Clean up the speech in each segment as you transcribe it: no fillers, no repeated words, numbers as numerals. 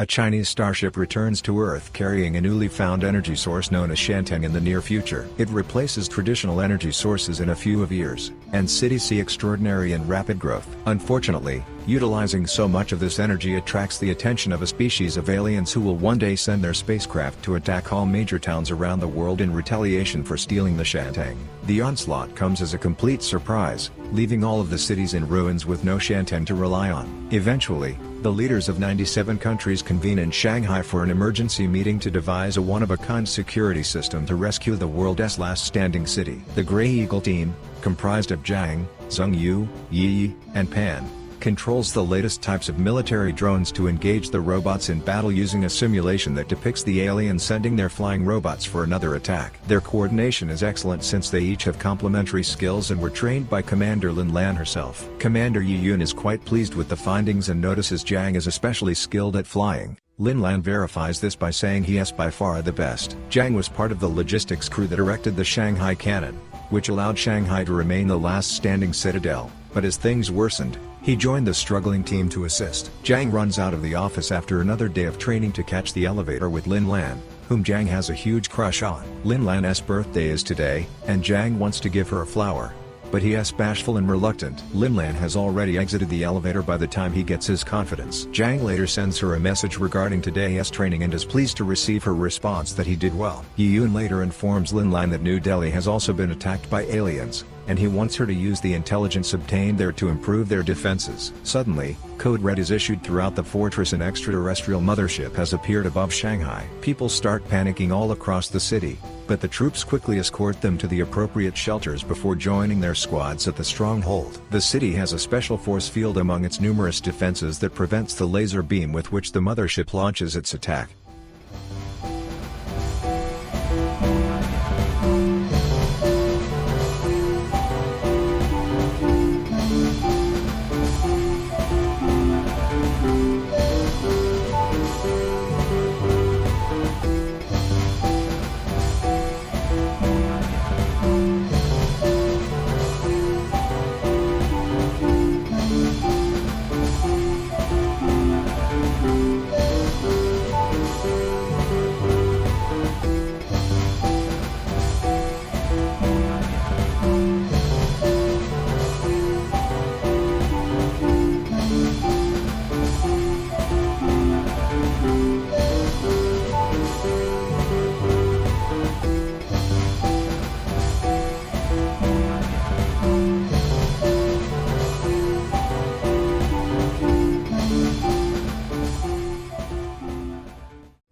A Chinese starship returns to Earth carrying a newly found energy source known as Shantang in the near future. It replaces traditional energy sources in a few years, and cities see extraordinary and rapid growth. Unfortunately, utilizing so much of this energy attracts the attention of a species of aliens who will one day send their spacecraft to attack all major towns around the world in retaliation for stealing the Shantang. The onslaught comes as a complete surprise, leaving all of the cities in ruins with no Shantang to rely on. Eventually, the leaders of 97 countries convene in Shanghai for an emergency meeting to devise a one-of-a-kind security system to rescue the world's last standing city. The Grey Eagle team, comprised of Zhang, Zhengyu, Yi, and Pan, controls the latest types of military drones to engage the robots in battle using a simulation that depicts the aliens sending their flying robots for another attack. Their coordination is excellent since they each have complementary skills and were trained by Commander Lin Lan herself. Commander Yi Yun is quite pleased with the findings and notices Zhang is especially skilled at flying. Lin Lan verifies this by saying he is by far the best. Zhang was part of the logistics crew that erected the Shanghai cannon, which allowed Shanghai to remain the last standing citadel, but as things worsened, he joined the struggling team to assist. Zhang runs out of the office after another day of training to catch the elevator with Lin Lan, whom Zhang has a huge crush on. Lin Lan's birthday is today, and Zhang wants to give her a flower, but he is bashful and reluctant. Lin Lan has already exited the elevator by the time he gets his confidence. Zhang later sends her a message regarding today's training and is pleased to receive her response that he did well. Yi Yun later informs Lin Lan that New Delhi has also been attacked by aliens, and he wants her to use the intelligence obtained there to improve their defenses. Suddenly, code red is issued throughout the fortress and extraterrestrial mothership has appeared above Shanghai. People start panicking all across the city, but the troops quickly escort them to the appropriate shelters before joining their squads at the stronghold. The city has a special force field among its numerous defenses that prevents the laser beam with which the mothership launches its attack.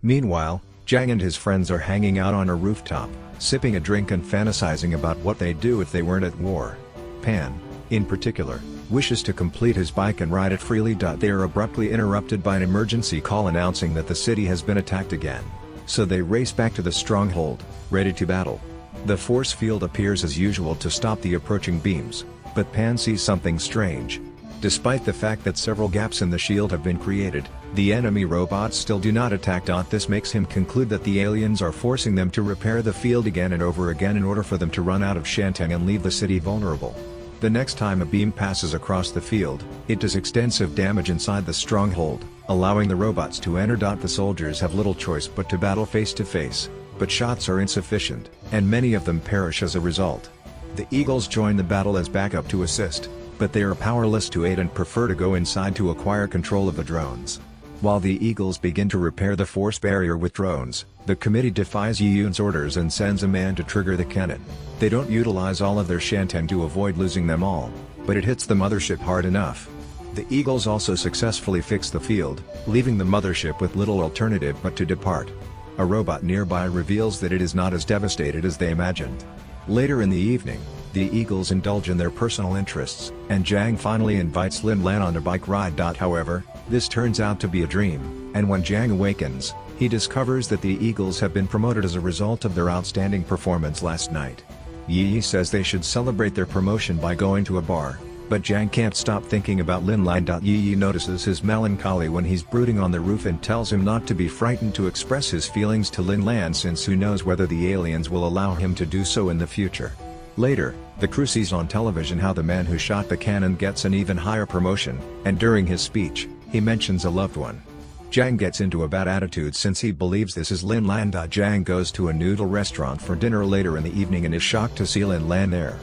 Meanwhile, Zhang and his friends are hanging out on a rooftop, sipping a drink and fantasizing about what they'd do if they weren't at war. Pan, in particular, wishes to complete his bike and ride it freely. They are abruptly interrupted by an emergency call announcing that the city has been attacked again. So they race back to the stronghold, ready to battle. The force field appears as usual to stop the approaching beams, but Pan sees something strange. Despite the fact that several gaps in the shield have been created, the enemy robots still do not attack. This makes him conclude that the aliens are forcing them to repair the field again and over again in order for them to run out of Shantang and leave the city vulnerable. The next time a beam passes across the field, it does extensive damage inside the stronghold, allowing the robots to enter. The soldiers have little choice but to battle face to face, but shots are insufficient, and many of them perish as a result. The Eagles join the battle as backup to assist, but they are powerless to aid and prefer to go inside to acquire control of the drones. While the Eagles begin to repair the force barrier with drones, the committee defies Yi Yun's orders and sends a man to trigger the cannon. They don't utilize all of their Shantang to avoid losing them all, but it hits the mothership hard enough. The Eagles also successfully fix the field, leaving the mothership with little alternative but to depart. A robot nearby reveals that it is not as devastated as they imagined. Later in the evening, the Eagles indulge in their personal interests, and Zhang finally invites Lin Lan on a bike ride. However, this turns out to be a dream, and when Zhang awakens, he discovers that the Eagles have been promoted as a result of their outstanding performance last night. Yi says they should celebrate their promotion by going to a bar, but Zhang can't stop thinking about Lin Lan. Yi notices his melancholy when he's brooding on the roof and tells him not to be frightened to express his feelings to Lin Lan, since who knows whether the aliens will allow him to do so in the future. Later, the crew sees on television how the man who shot the cannon gets an even higher promotion, and during his speech, he mentions a loved one. Jang gets into a bad attitude since he believes this is Lin Lan. Jang goes to a noodle restaurant for dinner later in the evening and is shocked to see Lin Lan there.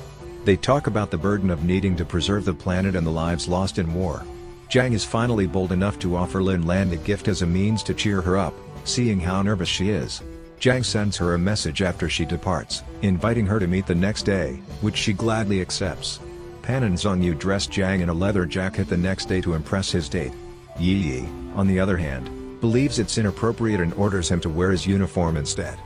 They talk about the burden of needing to preserve the planet and the lives lost in war. Jang is finally bold enough to offer Lin Lan a gift as a means to cheer her up, seeing how nervous she is. Jang sends her a message after she departs, inviting her to meet the next day, which she gladly accepts. Pan and Zhongyu dress Jang in a leather jacket the next day to impress his date. Yi Yi, on the other hand, believes it's inappropriate and orders him to wear his uniform instead.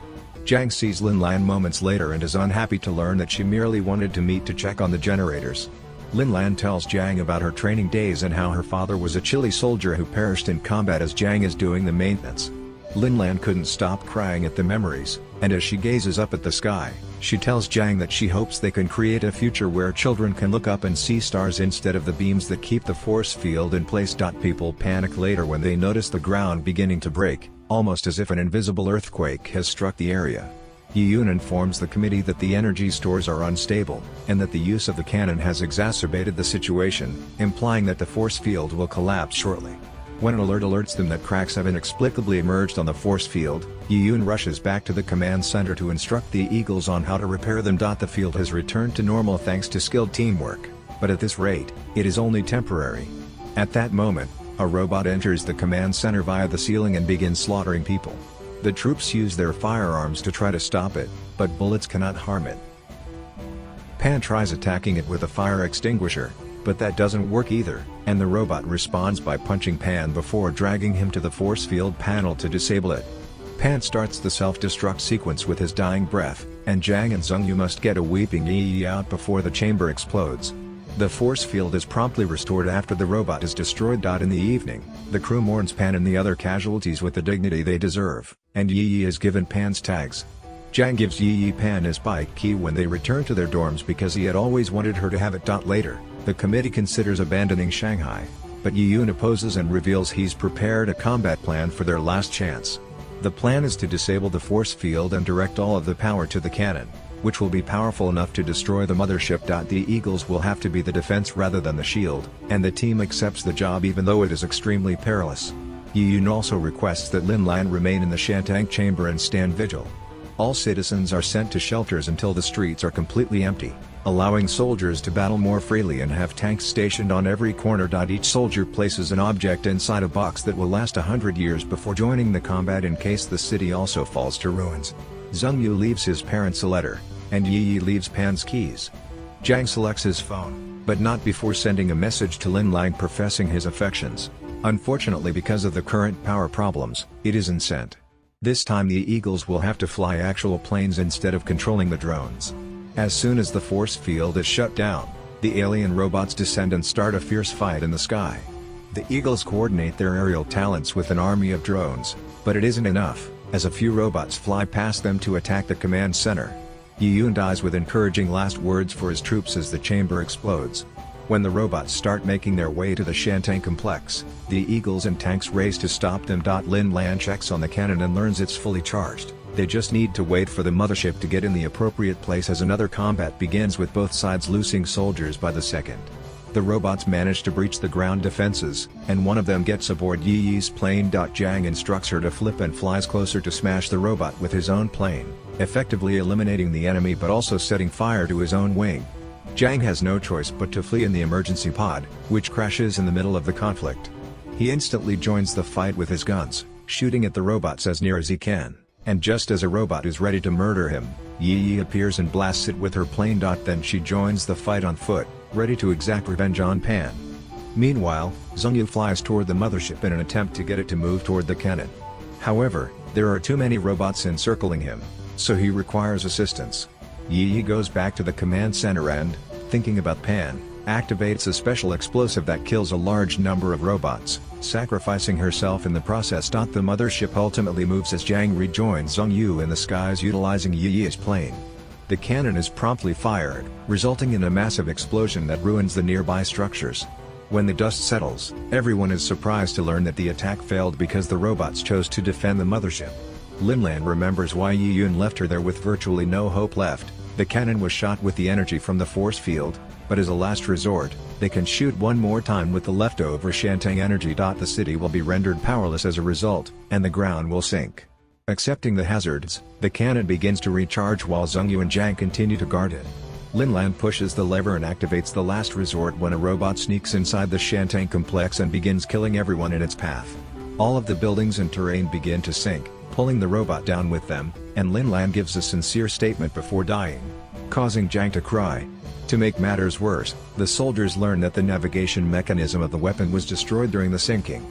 Jang sees Lin Lan moments later and is unhappy to learn that she merely wanted to meet to check on the generators. Lin Lan tells Jang about her training days and how her father was a Chile soldier who perished in combat as Jang is doing the maintenance. Lin Lan couldn't stop crying at the memories, and as she gazes up at the sky, she tells Jang that she hopes they can create a future where children can look up and see stars instead of the beams that keep the force field in place. People panic later when they notice the ground beginning to break, almost as if an invisible earthquake has struck the area. Yi-yoon informs the committee that the energy stores are unstable, and that the use of the cannon has exacerbated the situation, implying that the force field will collapse shortly. When an alert alerts them that cracks have inexplicably emerged on the force field, Yi-yoon rushes back to the command center to instruct the Eagles on how to repair them. The field has returned to normal thanks to skilled teamwork, but at this rate, it is only temporary. At that moment, a robot enters the command center via the ceiling and begins slaughtering people. The troops use their firearms to try to stop it, but bullets cannot harm it. Pan tries attacking it with a fire extinguisher, but that doesn't work either, and the robot responds by punching Pan before dragging him to the force field panel to disable it. Pan starts the self-destruct sequence with his dying breath, and Jang and Zhongyu must get a weeping Yi out before the chamber explodes. The force field is promptly restored after the robot is destroyed. In the evening, the crew mourns Pan and the other casualties with the dignity they deserve, and Yi is given Pan's tags. Jang gives Yi Pan his bike key when they return to their dorms because he had always wanted her to have it. Later, the committee considers abandoning Shanghai, but Yi-yoon opposes and reveals he's prepared a combat plan for their last chance. The plan is to disable the force field and direct all of the power to the cannon, which will be powerful enough to destroy the mothership. The Eagles will have to be the defense rather than the shield, and the team accepts the job even though it is extremely perilous. Yi-yoon also requests that Lin Lan remain in the Shantank chamber and stand vigil. All citizens are sent to shelters until the streets are completely empty, allowing soldiers to battle more freely and have tanks stationed on every corner. Each soldier places an object inside a box that will last 100 years before joining the combat in case the city also falls to ruins. Zhongyu leaves his parents a letter, and Yi leaves Pan's keys. Jang selects his phone, but not before sending a message to Lin Lan professing his affections. Unfortunately, because of the current power problems, it isn't sent. This time the Eagles will have to fly actual planes instead of controlling the drones. As soon as the force field is shut down, the alien robots descend and start a fierce fight in the sky. The Eagles coordinate their aerial talents with an army of drones, but it isn't enough, as a few robots fly past them to attack the command center. Yi-yoon dies with encouraging last words for his troops as the chamber explodes. When the robots start making their way to the Shantank complex, the Eagles and tanks race to stop them. Lin Lan checks on the cannon and learns it's fully charged. They just need to wait for the mothership to get in the appropriate place as another combat begins with both sides losing soldiers by the second. The robots manage to breach the ground defenses, and one of them gets aboard Yi-yi's plane. Jang instructs her to flip and flies closer to smash the robot with his own plane, effectively eliminating the enemy but also setting fire to his own wing. Jang has no choice but to flee in the emergency pod, which crashes in the middle of the conflict. He instantly joins the fight with his guns, shooting at the robots as near as he can, and just as a robot is ready to murder him, Yi appears and blasts it with her plane. Then she joins the fight on foot, ready to exact revenge on Pan. Meanwhile, Zhongyu flies toward the mothership in an attempt to get it to move toward the cannon. However, there are too many robots encircling him, so he requires assistance. Yi goes back to the command center and, thinking about Pan, activates a special explosive that kills a large number of robots, sacrificing herself in the process. The mothership ultimately moves as Jang rejoins Zhongyu in the skies utilizing Yi's plane. The cannon is promptly fired, resulting in a massive explosion that ruins the nearby structures. When the dust settles, everyone is surprised to learn that the attack failed because the robots chose to defend the mothership. Lin Lan remembers why Yi-yoon left her there with virtually no hope left. The cannon was shot with the energy from the force field. but as a last resort, they can shoot one more time with the leftover Shantang energy. The city will be rendered powerless as a result, and the ground will sink. Accepting the hazards, the cannon begins to recharge while Zhengyu and Jiang continue to guard it. Linlan pushes the lever and activates the last resort when a robot sneaks inside the Shantang complex and begins killing everyone in its path. All of the buildings and terrain begin to sink, pulling the robot down with them, and Linlan gives a sincere statement before dying, causing Jiang to cry. To make matters worse, the soldiers learn that the navigation mechanism of the weapon was destroyed during the sinking.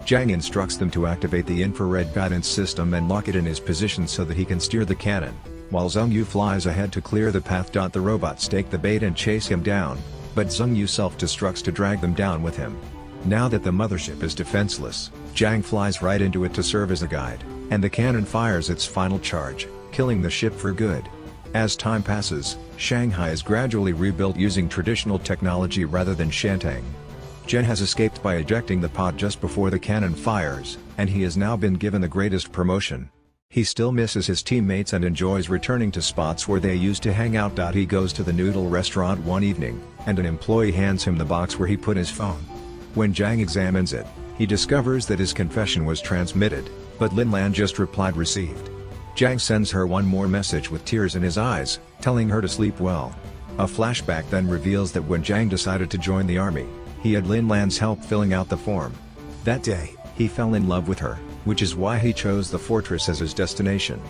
Jiang instructs them to activate the infrared guidance system and lock it in his position so that he can steer the cannon, while Zhengyu flies ahead to clear the path. The robots take the bait and chase him down, but Zhengyu self-destructs to drag them down with him. Now that the mothership is defenseless, Jiang flies right into it to serve as a guide, and the cannon fires its final charge, killing the ship for good. As time passes, Shanghai is gradually rebuilt using traditional technology rather than Shantang. Zhen has escaped by ejecting the pod just before the cannon fires, and he has now been given the greatest promotion. He still misses his teammates and enjoys returning to spots where they used to hang out. He goes to the noodle restaurant one evening, and an employee hands him the box where he put his phone. When Jiang examines it, he discovers that his confession was transmitted, but Linlan just replied received. Jiang sends her one more message with tears in his eyes, telling her to sleep well. A flashback then reveals that when Jiang decided to join the army, he had Linlan's help filling out the form. That day, he fell in love with her, which is why he chose the fortress as his destination.